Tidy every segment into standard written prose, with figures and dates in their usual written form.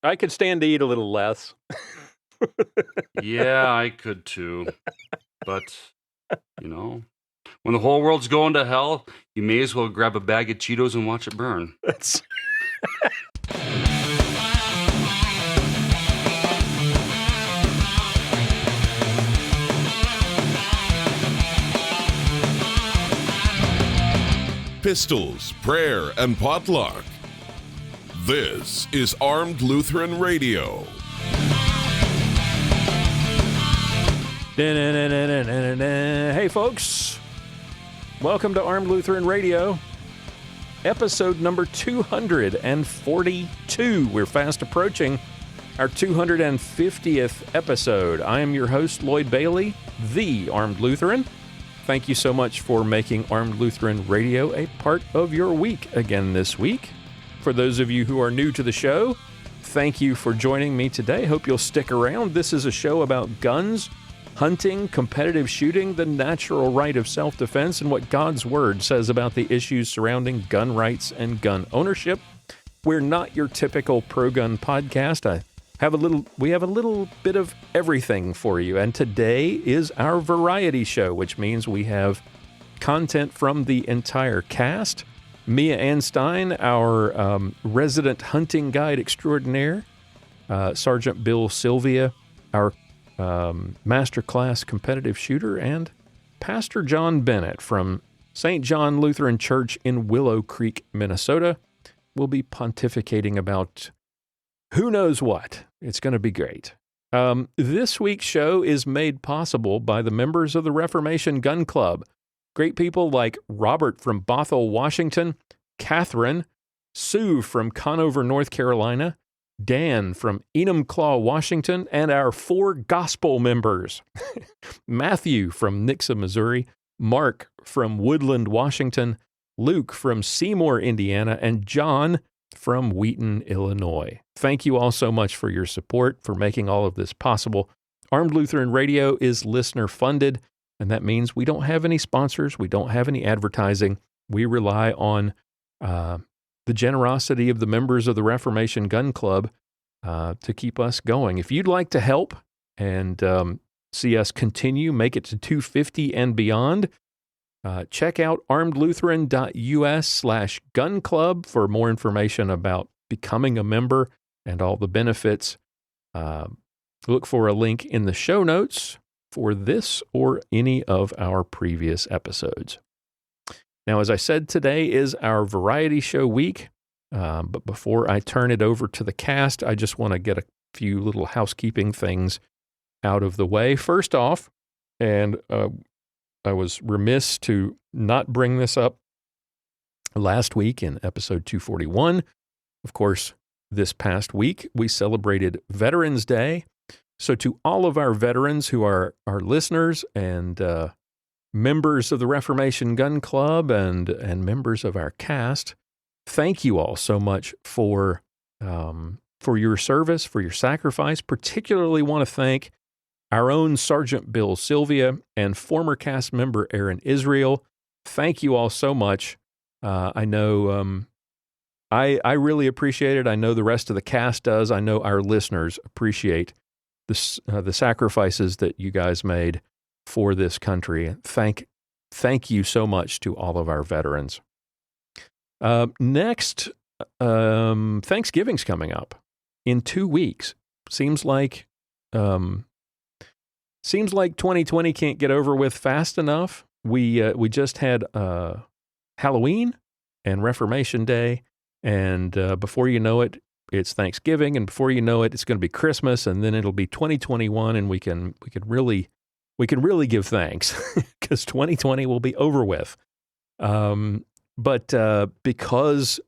I could stand to eat a little less. Yeah, I could too. But, you know, when the whole world's going to hell, you may as well grab a bag of Cheetos and watch it burn. That's Pistols, prayer, and potluck. This is Armed Lutheran Radio. Hey, folks. Welcome to Armed Lutheran Radio, episode number 242. We're fast approaching our 250th episode. I am your host, Lloyd Bailey, the Armed Lutheran. Thank you so much for making Armed Lutheran Radio a part of your week again this week. For those of you who are new to the show, thank you for joining me today. Hope you'll stick around. This is a show about guns, hunting, competitive shooting, the natural right of self-defense, and what God's Word says about the issues surrounding gun rights and gun ownership. We're not your typical pro-gun podcast. We have a little bit of everything for you, and today is our variety show, which means we have content from the entire cast. Mia Anstein, our resident hunting guide extraordinaire, Sergeant Bill Sylvia, our masterclass competitive shooter, and Pastor John Bennett from St. John Lutheran Church in Willow Creek, Minnesota, will be pontificating about who knows what. It's going to be great. This week's show is made possible by the members of the Reformation Gun Club. Great people like Robert from Bothell, Washington, Catherine, Sue from Conover, North Carolina, Dan from Enumclaw, Washington, and our 4 gospel members, Matthew from Nixa, Missouri, Mark from Woodland, Washington, Luke from Seymour, Indiana, and John from Wheaton, Illinois. Thank you all so much for your support, for making all of this possible. Armed Lutheran Radio is listener-funded, and that means we don't have any sponsors, we don't have any advertising. We rely on the generosity of the members of the Reformation Gun Club to keep us going. If you'd like to help and see us continue, make it to 250 and beyond, check out armedlutheran.us/gun club for more information about becoming a member and all the benefits. Look for a link in the show notes for this or any of our previous episodes. Now, as I said, today is our variety show week, but before I turn it over to the cast, I just want to get a few little housekeeping things out of the way. First off, and I was remiss to not bring this up last week in episode 241. Of course, this past week, we celebrated Veterans Day. So to all of our veterans who are our listeners and members of the Reformation Gun Club and members of our cast, thank you all so much for your service, for your sacrifice. Particularly want to thank our own Sergeant Bill Sylvia and former cast member Aaron Israel. Thank you all so much. I know I really appreciate it. I know the rest of the cast does. I know our listeners appreciate the sacrifices that you guys made for this country. Thank you so much to all of our veterans. Next, Thanksgiving's coming up in 2 weeks. Seems like 2020 can't get over with fast enough. We just had Halloween and Reformation Day, and before you know it, it's Thanksgiving, and before you know it, it's going to be Christmas, and then it'll be 2021, and we can really give thanks because 2020 will be over with. But because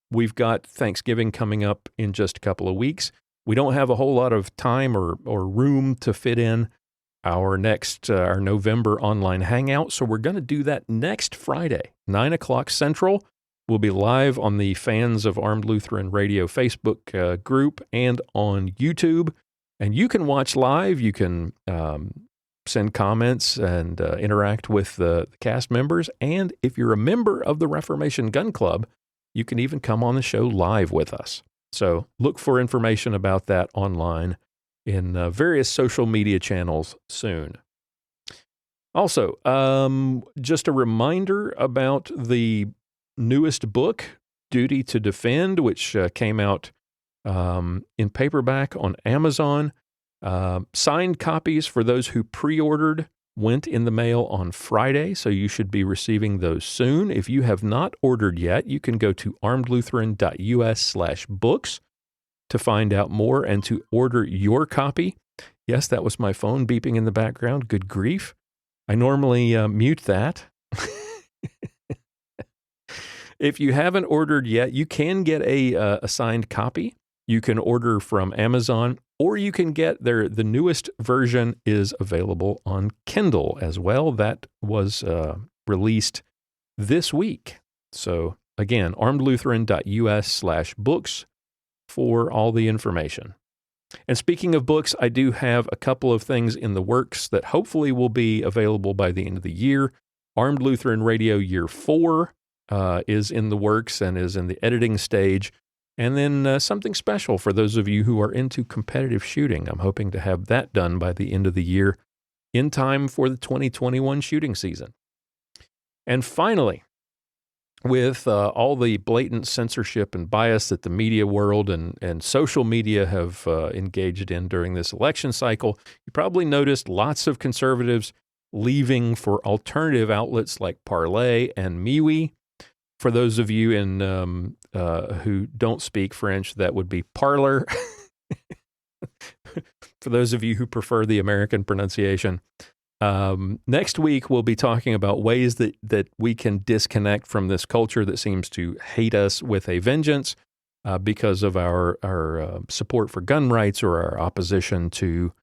we've got Thanksgiving coming up in just a couple of weeks, we don't have a whole lot of time or room to fit in our November online hangout. So we're going to do that next Friday, 9 o'clock Central. We'll be live on the Fans of Armed Lutheran Radio Facebook group and on YouTube. And you can watch live. You can send comments and interact with the cast members. And if you're a member of the Reformation Gun Club, you can even come on the show live with us. So look for information about that online in various social media channels soon. Also, just a reminder about the newest book, Duty to Defend, which came out in paperback on Amazon. Signed copies for those who pre-ordered went in the mail on Friday, so you should be receiving those soon. If you have not ordered yet, you can go to armedlutheran.us/books to find out more and to order your copy. Yes, that was my phone beeping in the background. Good grief. I normally mute that. If you haven't ordered yet, you can get a signed copy. You can order from Amazon, or you can get the newest version is available on Kindle as well. That was released this week. So again, armedlutheran.us/books for all the information. And speaking of books, I do have a couple of things in the works that hopefully will be available by the end of the year. Armed Lutheran Radio Year 4 is in the works and is in the editing stage. And then something special for those of you who are into competitive shooting. I'm hoping to have that done by the end of the year in time for the 2021 shooting season. And finally, with all the blatant censorship and bias that the media world and social media have engaged in during this election cycle, you probably noticed lots of conservatives leaving for alternative outlets like Parler and MeWe. For those of you who don't speak French, that would be Parler. For those of you who prefer the American pronunciation, next week we'll be talking about ways that we can disconnect from this culture that seems to hate us with a vengeance because of our support for gun rights or our opposition to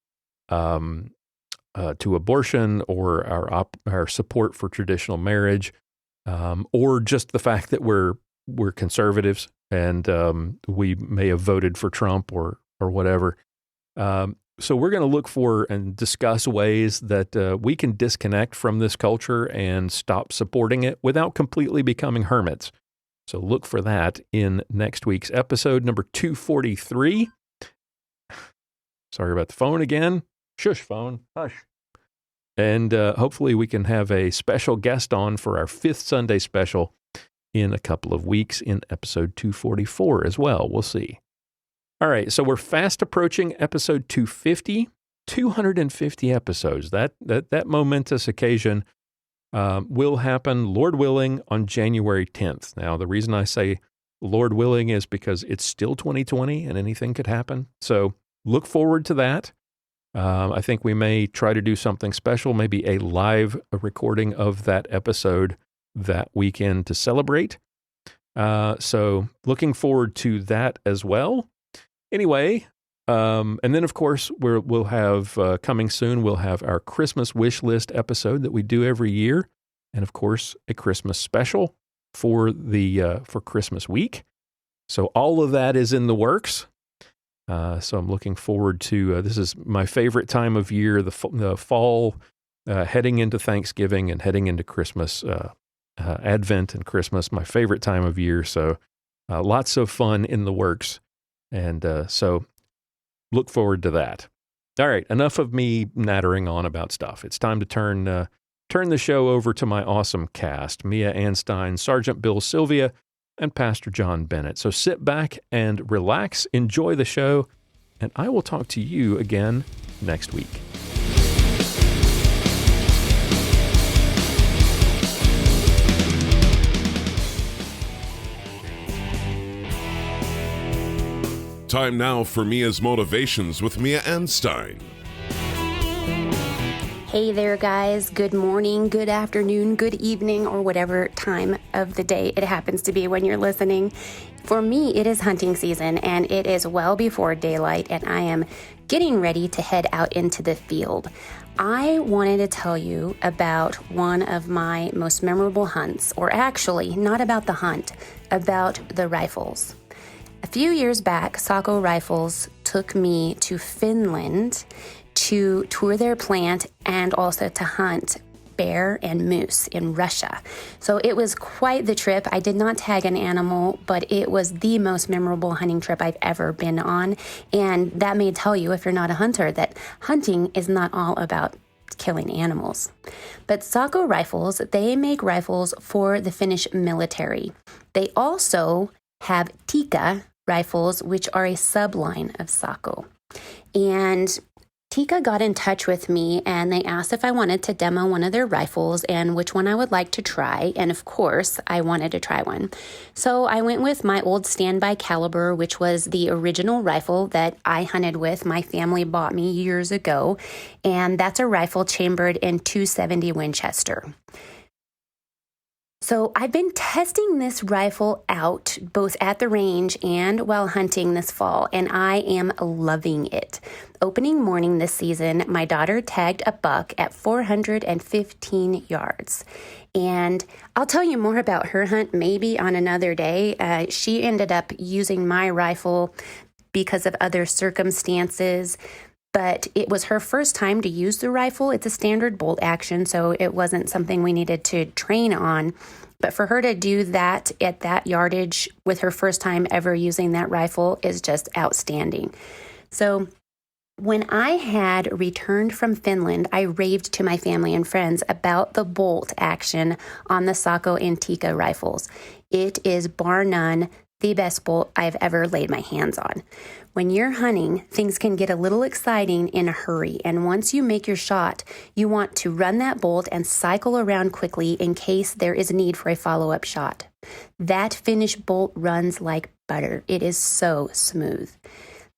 abortion or our support for traditional marriage. Or just the fact that we're conservatives and we may have voted for Trump or whatever. So we're going to look for and discuss ways that we can disconnect from this culture and stop supporting it without completely becoming hermits. So look for that in next week's episode, number 243. Sorry about the phone again. Shush, phone. Hush. And hopefully we can have a special guest on for our 5th Sunday special in a couple of weeks in episode 244 as well. We'll see. All right, so we're fast approaching episode 250, 250 episodes. That momentous occasion will happen, Lord willing, on January 10th. Now, the reason I say Lord willing is because it's still 2020 and anything could happen. So look forward to that. I think we may try to do something special, maybe a live recording of that episode that weekend to celebrate. So looking forward to that as well. Anyway, and then of course we'll have coming soon, we'll have our Christmas wish list episode that we do every year. And of course, a Christmas special for Christmas week. So all of that is in the works. So I'm looking forward to, this is my favorite time of year, the fall, heading into Thanksgiving and heading into Christmas, Advent and Christmas, my favorite time of year. So lots of fun in the works. And so look forward to that. All right, enough of me nattering on about stuff. It's time to turn the show over to my awesome cast, Mia Anstein, Sergeant Bill Sylvia, and Pastor John Bennett. So sit back and relax, enjoy the show, and I will talk to you again next week. Time now for Mia's Motivations with Mia Anstein. Hey there, guys. Good morning, good afternoon, good evening, or whatever time of the day it happens to be when you're listening. For me, it is hunting season, and it is well before daylight, and I am getting ready to head out into the field. I wanted to tell you about one of my most memorable hunts, or actually, not about the hunt, about the rifles. A few years back, Sako Rifles took me to Finland to tour their plant and also to hunt bear and moose in Russia. So it was quite the trip. I did not tag an animal, but it was the most memorable hunting trip I've ever been on. And that may tell you, if you're not a hunter, that hunting is not all about killing animals. But Sako Rifles, they make rifles for the Finnish military. They also have Tikka rifles, which are a subline of Sako. And Tikka got in touch with me and they asked if I wanted to demo one of their rifles and which one I would like to try. And of course, I wanted to try one. So I went with my old standby caliber, which was the original rifle that I hunted with. My family bought me years ago. And that's a rifle chambered in .270 Winchester. So I've been testing this rifle out both at the range and while hunting this fall, and I am loving it. Opening morning this season, my daughter tagged a buck at 415 yards. And I'll tell you more about her hunt maybe on another day. She ended up using my rifle because of other circumstances. But it was her first time to use the rifle. It's a standard bolt action, so it wasn't something we needed to train on. But for her to do that at that yardage with her first time ever using that rifle is just outstanding. So when I had returned from Finland, I raved to my family and friends about the bolt action on the Sako and Tikka rifles. It is bar none the best bolt I've ever laid my hands on. When you're hunting, things can get a little exciting in a hurry, and once you make your shot, you want to run that bolt and cycle around quickly in case there is a need for a follow-up shot. That finished bolt runs like butter. It is so smooth.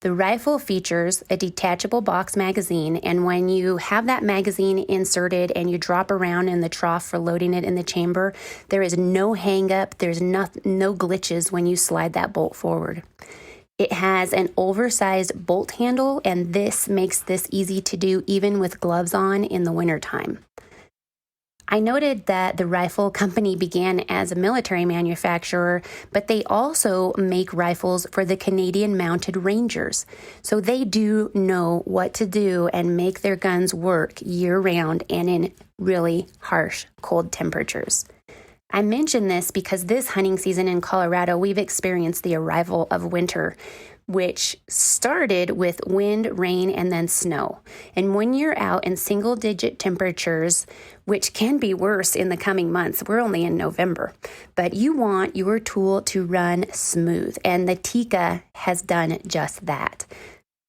The rifle features a detachable box magazine, and when you have that magazine inserted and you drop around in the trough for loading it in the chamber, there is no hang up, there's no glitches when you slide that bolt forward. It has an oversized bolt handle, and this makes this easy to do even with gloves on in the wintertime. I noted that the rifle company began as a military manufacturer, but they also make rifles for the Canadian Mounted Rangers. So they do know what to do and make their guns work year-round and in really harsh, cold temperatures. I mention this because this hunting season in Colorado, we've experienced the arrival of winter, which started with wind, rain, and then snow. And when you're out in single-digit temperatures, which can be worse in the coming months, we're only in November, but you want your tool to run smooth, and the Tikka has done just that.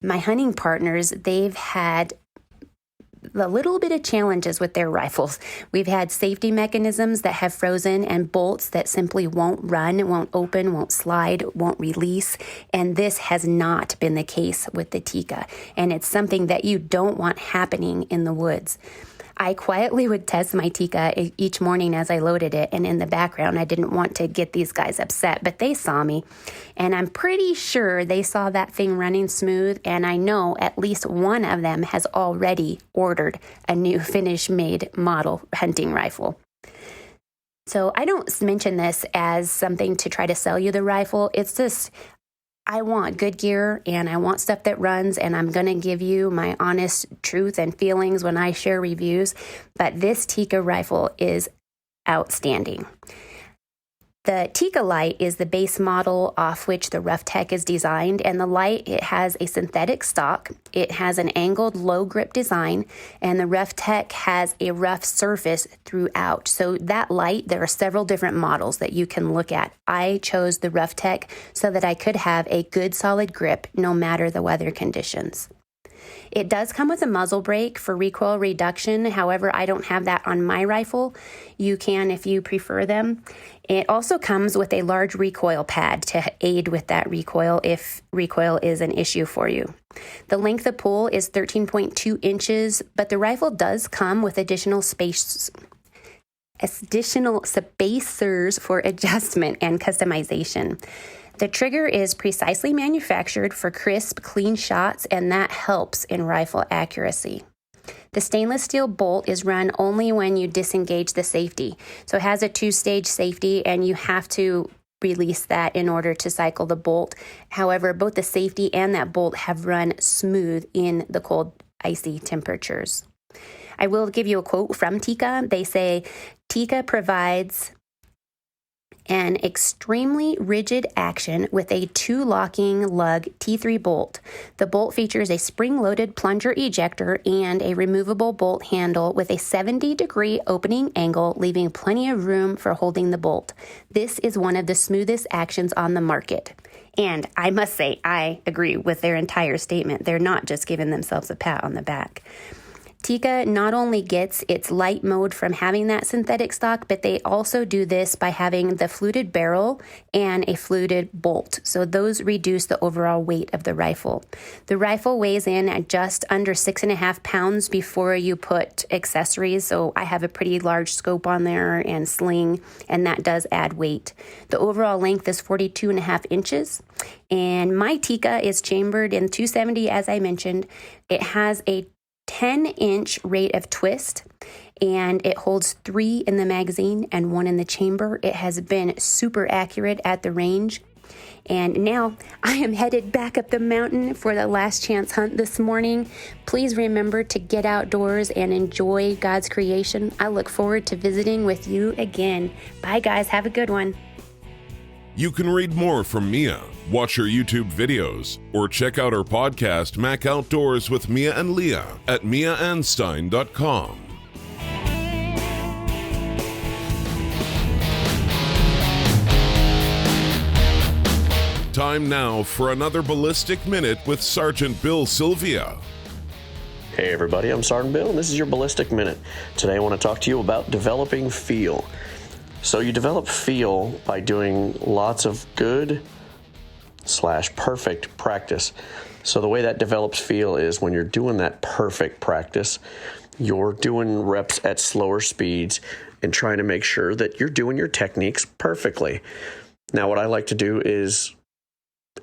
My hunting partners, they've had a little bit of challenges with their rifles. We've had safety mechanisms that have frozen and bolts that simply won't run, won't open, won't slide, won't release. And this has not been the case with the Tikka. And it's something that you don't want happening in the woods. I quietly would test my Tikka each morning as I loaded it, and in the background, I didn't want to get these guys upset, but they saw me, and I'm pretty sure they saw that thing running smooth, and I know at least one of them has already ordered a new Finnish-made model hunting rifle. So I don't mention this as something to try to sell you the rifle. It's just, I want good gear and I want stuff that runs, and I'm going to give you my honest truth and feelings when I share reviews. But this Tikka rifle is outstanding. The Tikka Lite is the base model off which the Roughtech is designed, and the Lite, it has a synthetic stock, it has an angled low grip design, and the Roughtech has a rough surface throughout. So that Lite, there are several different models that you can look at. I chose the Roughtech so that I could have a good solid grip no matter the weather conditions. It does come with a muzzle brake for recoil reduction. However, I don't have that on my rifle. You can if you prefer them. It also comes with a large recoil pad to aid with that recoil if recoil is an issue for you. The length of pull is 13.2 inches, but the rifle does come with additional spacers for adjustment and customization. The trigger is precisely manufactured for crisp, clean shots, and that helps in rifle accuracy. The stainless steel bolt is run only when you disengage the safety. So it has a 2-stage safety, and you have to release that in order to cycle the bolt. However, both the safety and that bolt have run smooth in the cold, icy temperatures. I will give you a quote from Tikka. They say, Tikka provides an extremely rigid action with a 2-locking lug T3 bolt. The bolt features a spring-loaded plunger ejector and a removable bolt handle with a 70-degree opening angle, leaving plenty of room for holding the bolt. This is one of the smoothest actions on the market. And I must say, I agree with their entire statement. They're not just giving themselves a pat on the back. Tikka not only gets its light mode from having that synthetic stock, but they also do this by having the fluted barrel and a fluted bolt. So those reduce the overall weight of the rifle. The rifle weighs in at just under 6.5 pounds before you put accessories. So I have a pretty large scope on there and sling, and that does add weight. The overall length is 42.5 inches. And my Tikka is chambered in 270, as I mentioned. It has a 10-inch rate of twist, and it holds 3 in the magazine and 1 in the chamber. It has been super accurate at the range. And now I am headed back up the mountain for the last chance hunt this morning. Please remember to get outdoors and enjoy God's creation. I look forward to visiting with you again. Bye, guys. Have a good one. You can read more from Mia, watch her YouTube videos, or check out her podcast, Mac Outdoors with Mia and Leah, at miaanstein.com. Time now for another Ballistic Minute with Sergeant Bill Sylvia. Hey everybody, I'm Sergeant Bill, and this is your Ballistic Minute. Today I want to talk to you about developing feel. So you develop feel by doing lots of good/perfect practice. So the way that develops feel is when you're doing that perfect practice, you're doing reps at slower speeds and trying to make sure that you're doing your techniques perfectly. Now what I like to do is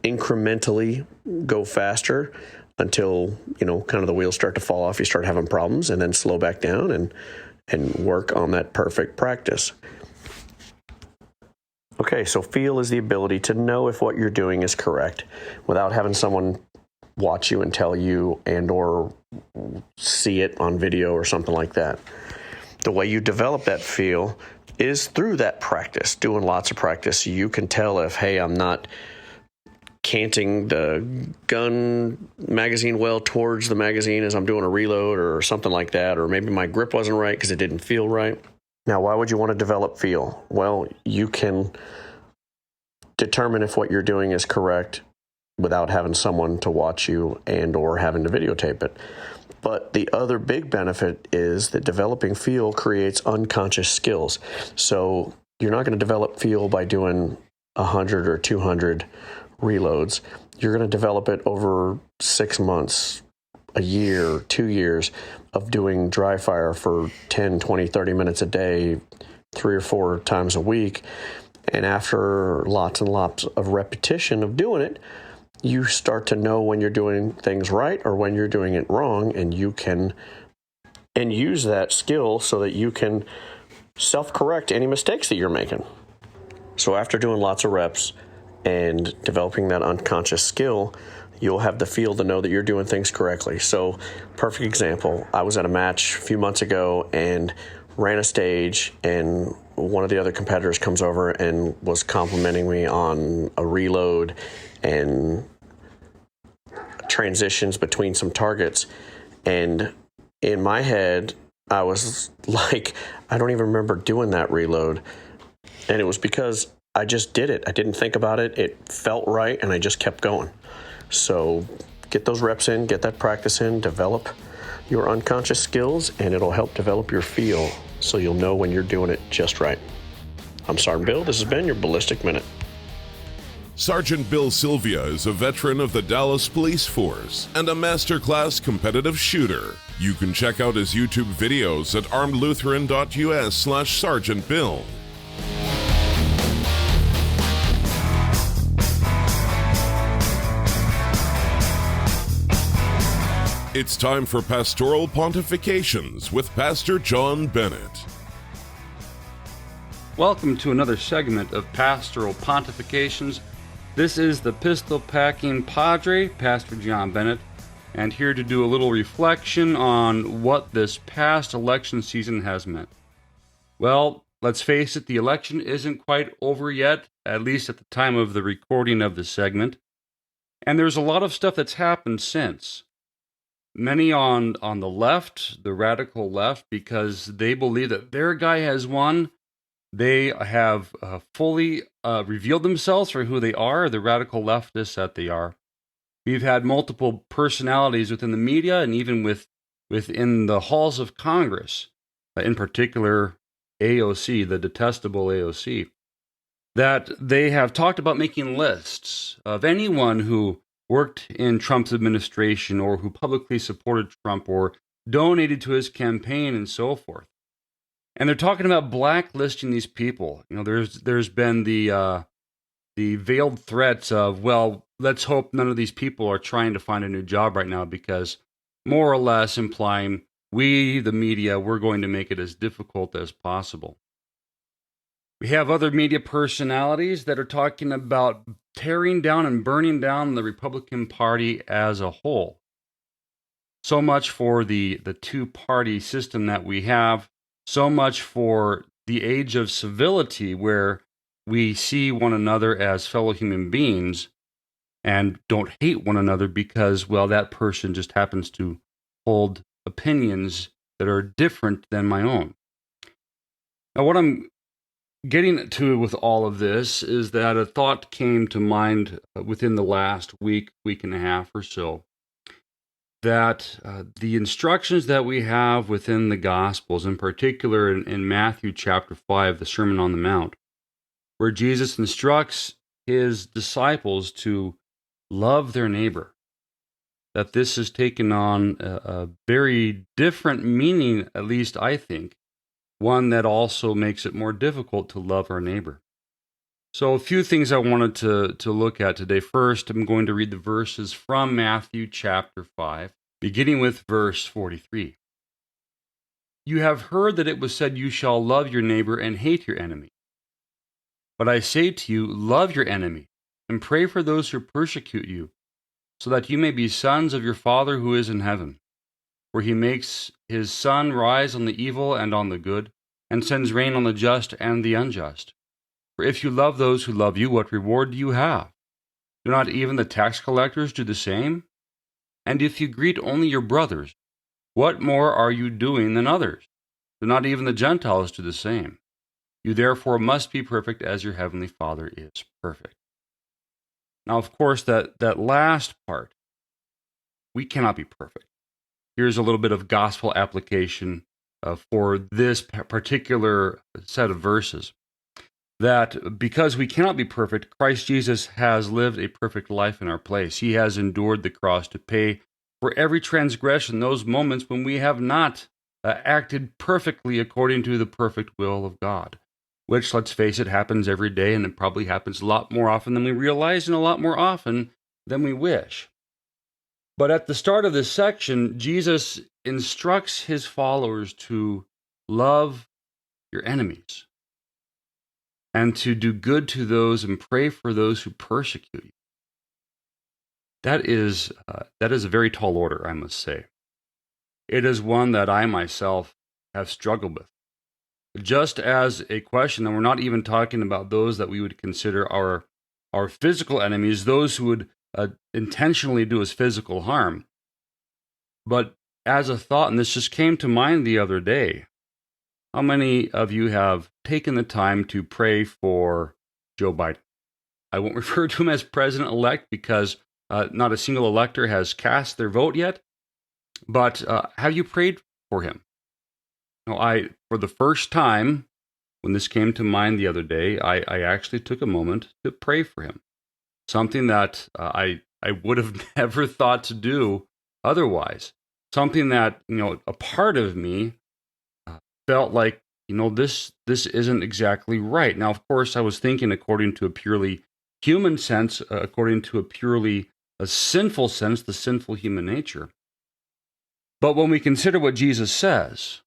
incrementally go faster until, kind of the wheels start to fall off, you start having problems, and then slow back down and work on that perfect practice. Okay, so feel is the ability to know if what you're doing is correct without having someone watch you and tell you and or see it on video or something like that. The way you develop that feel is through that practice, doing lots of practice. You can tell if, hey, I'm not canting the gun magazine well towards the magazine as I'm doing a reload or something like that, or maybe my grip wasn't right because it didn't feel right. Now, why would you want to develop feel? Well, you can determine if what you're doing is correct without having someone to watch you and or having to videotape it. But the other big benefit is that developing feel creates unconscious skills. So you're not going to develop feel by doing 100 or 200 reloads. You're going to develop it over 6 months, a year, 2 years of doing dry fire for 10, 20, 30 minutes a day, 3 or 4 times a week. And after lots and lots of repetition of doing it, you start to know when you're doing things right or when you're doing it wrong, and you can use that skill so that you can self-correct any mistakes that you're making. So after doing lots of reps and developing that unconscious skill, you'll have the feel to know that you're doing things correctly. So, perfect example, I was at a match a few months ago and ran a stage, and one of the other competitors comes over and was complimenting me on a reload and transitions between some targets. And in my head, I was like, I don't even remember doing that reload. And it was because I just did it. I didn't think about it. It felt right, and I just kept going. So get those reps in, get that practice in, develop your unconscious skills, and it'll help develop your feel so you'll know when you're doing it just right. I'm Sergeant Bill. This has been your Ballistic Minute. Sergeant Bill Sylvia is a veteran of the Dallas Police Force and a masterclass competitive shooter. You can check out his YouTube videos at armedlutheran.us/Sergeant Bill. It's time for Pastoral Pontifications with Pastor John Bennett. Welcome to another segment of Pastoral Pontifications. This is the pistol-packing Padre, Pastor John Bennett. and here to do a little reflection on what this past election season has meant. Well, let's face it, the election isn't quite over yet, at least at the time of the recording of this segment, and there's a lot of stuff that's happened since. Many on the left, the radical left, because they believe that their guy has won, they have fully revealed themselves for who they are, the radical leftists that they are. We've had multiple personalities within the media and even within the halls of Congress, in particular AOC, the detestable AOC, that they have talked about making lists of anyone who worked in Trump's administration or who publicly supported Trump or donated to his campaign and so forth. And they're talking about blacklisting these people. You know, there's been the veiled threats of, well, let's hope none of these people are trying to find a new job right now, because more or less implying we, the media, we're going to make it as difficult as possible. We have other media personalities that are talking about tearing down and burning down the Republican Party as a whole. So much for the two-party system that we have. So much for the age of civility, where we see one another as fellow human beings and don't hate one another because, well, that person just happens to hold opinions that are different than my own. Now, what I'm getting to with all of this is that a thought came to mind within the last week and a half or so, that the instructions that we have within the Gospels, in particular in Matthew chapter 5, the Sermon on the Mount, where Jesus instructs his disciples to love their neighbor, that this has taken on a very different meaning, at least I think, one that also makes it more difficult to love our neighbor. So a few things I wanted to look at today. First, I'm going to read the verses from Matthew chapter 5, beginning with verse 43. You have heard that it was said, you shall love your neighbor and hate your enemy. But I say to you, love your enemy and pray for those who persecute you, so that you may be sons of your Father who is in heaven. For he makes his sun rise on the evil and on the good, and sends rain on the just and the unjust. For if you love those who love you, what reward do you have? Do not even the tax collectors do the same? And if you greet only your brothers, what more are you doing than others? Do not even the Gentiles do the same? You therefore must be perfect as your heavenly Father is perfect. Now, of course, that last part, we cannot be perfect. Here's a little bit of gospel application for this particular set of verses. That because we cannot be perfect, Christ Jesus has lived a perfect life in our place. He has endured the cross to pay for every transgression, those moments when we have not acted perfectly according to the perfect will of God, which, let's face it, happens every day, and it probably happens a lot more often than we realize and a lot more often than we wish. But at the start of this section, Jesus instructs his followers to love your enemies and to do good to those and pray for those who persecute you. That is a very tall order, I must say. It is one that I myself have struggled with. Just as a question, and we're not even talking about those that we would consider our physical enemies, those who would intentionally do us physical harm. But as a thought, and this just came to mind the other day, how many of you have taken the time to pray for Joe Biden? I won't refer to him as president-elect because not a single elector has cast their vote yet. But have you prayed for him? No, for the first time, when this came to mind the other day, I actually took a moment to pray for him. Something that I would have never thought to do otherwise. Something that, a part of me felt like, this isn't exactly right. Now, of course, I was thinking according to a purely human sense, according to a purely sinful sense, the sinful human nature. But when we consider what Jesus says,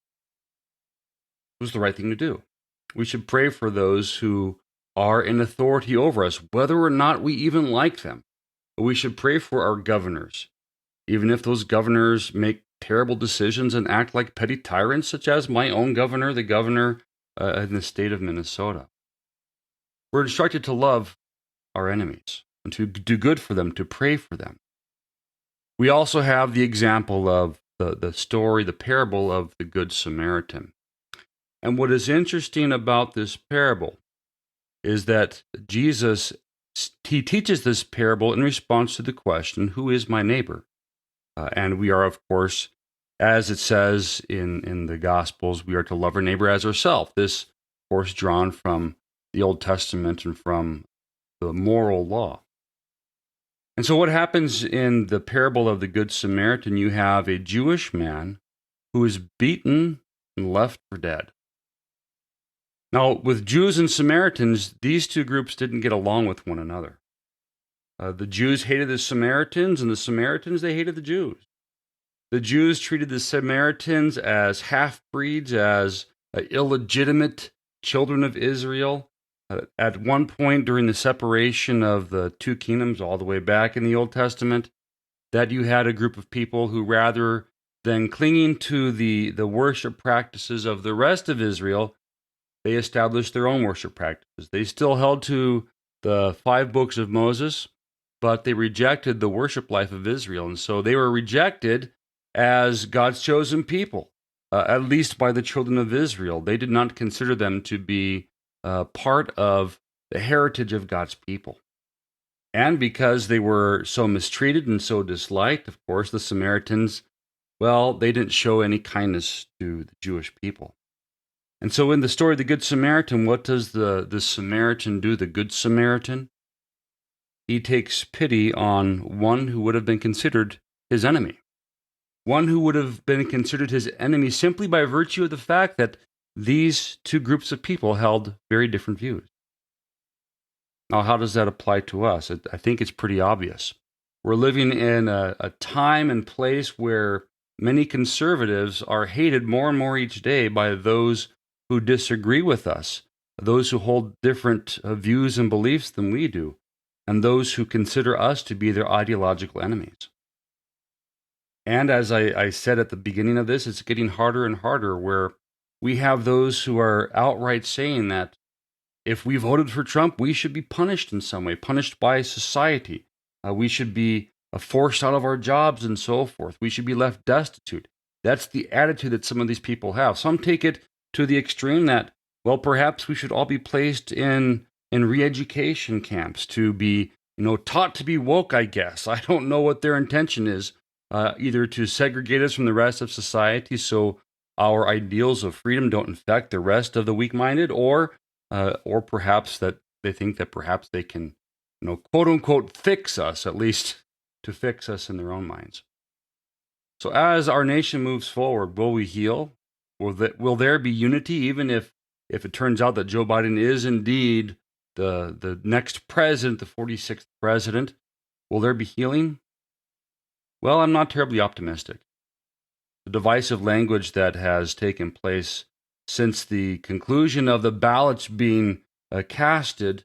it was the right thing to do. We should pray for those who are in authority over us, whether or not we even like them. We should pray for our governors. even if those governors make terrible decisions and act like petty tyrants, such as my own governor, the governor in the state of Minnesota. We're instructed to love our enemies and to do good for them, to pray for them. We also have the example of the story, the parable of the Good Samaritan. And what is interesting about this parable is that Jesus, he teaches this parable in response to the question, who is my neighbor? And we are, of course, as it says in the Gospels, we are to love our neighbor as ourselves. This, of course, drawn from the Old Testament and from the moral law. And so what happens in the parable of the Good Samaritan, you have a Jewish man who is beaten and left for dead. Now, with Jews and Samaritans, these two groups didn't get along with one another. The Jews hated the Samaritans, and the Samaritans, they hated the Jews. The Jews treated the Samaritans as half-breeds, as illegitimate children of Israel. At one point during the separation of the two kingdoms, all the way back in the Old Testament, that you had a group of people who, rather than clinging to the worship practices of the rest of Israel, they established their own worship practices. They still held to the 5 books of Moses, but they rejected the worship life of Israel. And so they were rejected as God's chosen people, at least by the children of Israel. They did not consider them to be part of the heritage of God's people. And because they were so mistreated and so disliked, of course, the Samaritans, well, they didn't show any kindness to the Jewish people. And so in the story of the Good Samaritan, what does the Samaritan do, the Good Samaritan? He takes pity on one who would have been considered his enemy. One who would have been considered his enemy simply by virtue of the fact that these two groups of people held very different views. Now, how does that apply to us? I think it's pretty obvious. We're living in a time and place where many conservatives are hated more and more each day by those who disagree with us, those who hold different views and beliefs than we do, and those who consider us to be their ideological enemies. And as I said at the beginning of this, it's getting harder and harder, where we have those who are outright saying that if we voted for Trump, we should be punished in some way, punished by society. We should be forced out of our jobs and so forth. We should be left destitute. That's the attitude that some of these people have. Some take it to the extreme that, well, perhaps we should all be placed in re-education camps to be, taught to be woke, I guess. I don't know what their intention is, either to segregate us from the rest of society so our ideals of freedom don't infect the rest of the weak-minded, or perhaps that they think that perhaps they can, quote-unquote, fix us, at least to fix us in their own minds. So as our nation moves forward, will we heal? Will there be unity, even if it turns out that Joe Biden is indeed the next president, the 46th president? Will there be healing? Well, I'm not terribly optimistic. The divisive language that has taken place since the conclusion of the ballots being casted,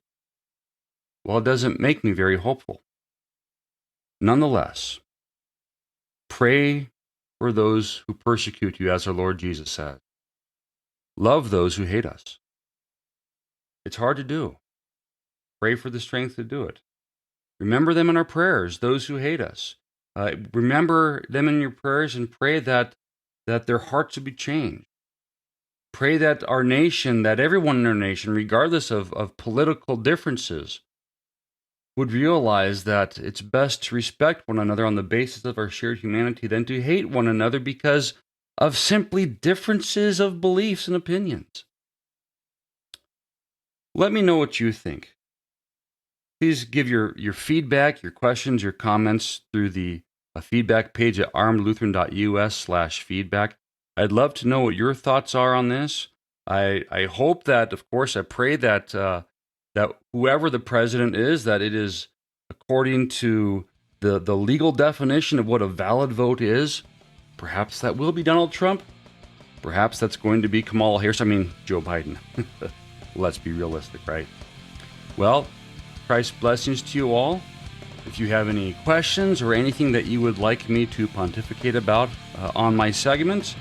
well, it doesn't make me very hopeful. Nonetheless, pray for those who persecute you, as our Lord Jesus said. Love those who hate us. It's hard to do. Pray for the strength to do it. Remember them in our prayers, those who hate us. Remember them in your prayers and pray that their hearts would be changed. Pray that our nation, that everyone in our nation, regardless of political differences, would realize that it's best to respect one another on the basis of our shared humanity than to hate one another because of simply differences of beliefs and opinions. Let me know what you think. Please give your feedback, your questions, your comments through the feedback page at armedlutheran.us/feedback. I'd love to know what your thoughts are on this. I hope that, of course, I pray that that whoever the president is, that it is according to the legal definition of what a valid vote is. Perhaps that will be Donald Trump. Perhaps that's going to be Kamala Harris. Joe Biden. Let's be realistic, right? Well, Christ's blessings to you all. If you have any questions or anything that you would like me to pontificate about on my segments,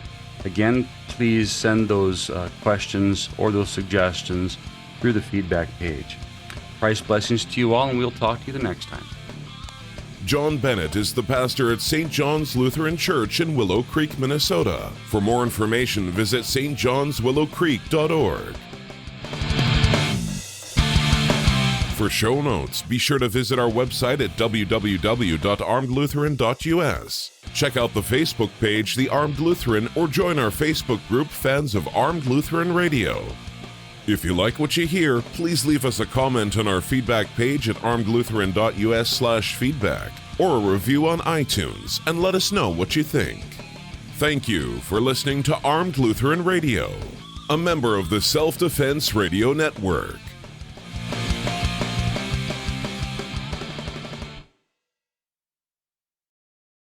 again, please send those questions or those suggestions through the feedback page. Christ's blessings to you all, and we'll talk to you the next time. John Bennett is the pastor at St. John's Lutheran Church in Willow Creek, Minnesota. For more information, visit stjohnswillowcreek.org. For show notes, be sure to visit our website at www.armedlutheran.us. Check out the Facebook page, The Armed Lutheran, or join our Facebook group, Fans of Armed Lutheran Radio. If you like what you hear, please leave us a comment on our feedback page at armedlutheran.us/feedback or a review on iTunes and let us know what you think. Thank you for listening to Armed Lutheran Radio, a member of the Self-Defense Radio Network.